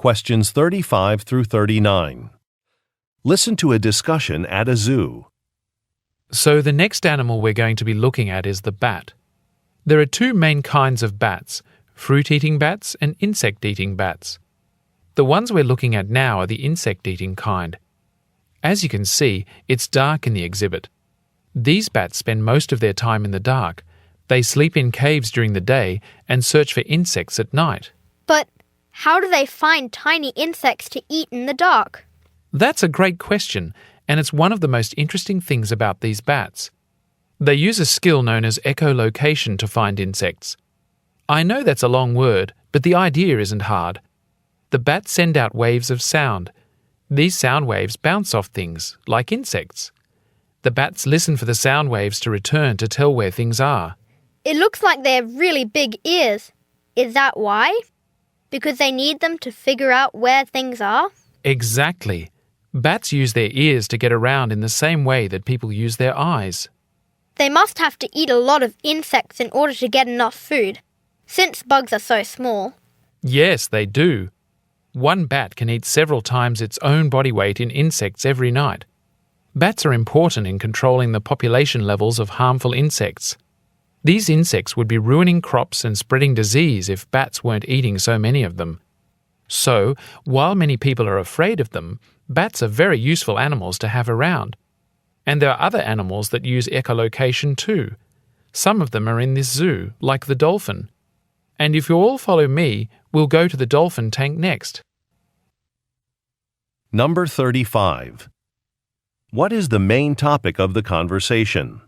Questions 35 through 39. Listen to a discussion at a zoo. So the next animal we're going to be looking at is the bat. There are two main kinds of bats, fruit-eating bats and insect-eating bats. The ones we're looking at now are the insect-eating kind. As you can see, it's dark in the exhibit. These bats spend most of their time in the dark. They sleep in caves during the day and search for insects at night. But how do they find tiny insects to eat in the dark? That's a great question, and it's one of the most interesting things about these bats. They use a skill known as echolocation to find insects. I know that's a long word, but the idea isn't hard. The bats send out waves of sound. These sound waves bounce off things, like insects. The bats listen for the sound waves to return to tell where things are. It looks like they have really big ears. Is that why? Because they need them to figure out where things are? Exactly. Bats use their ears to get around in the same way that people use their eyes. They must have to eat a lot of insects in order to get enough food, since bugs are so small. Yes, they do. One bat can eat several times its own body weight in insects every night. Bats are important in controlling the population levels of harmful insects. These insects would be ruining crops and spreading disease if bats weren't eating so many of them. So, while many people are afraid of them, bats are very useful animals to have around. And there are other animals that use echolocation too. Some of them are in this zoo, like the dolphin. And if you all follow me, we'll go to the dolphin tank next. Number 35. What is the main topic of the conversation?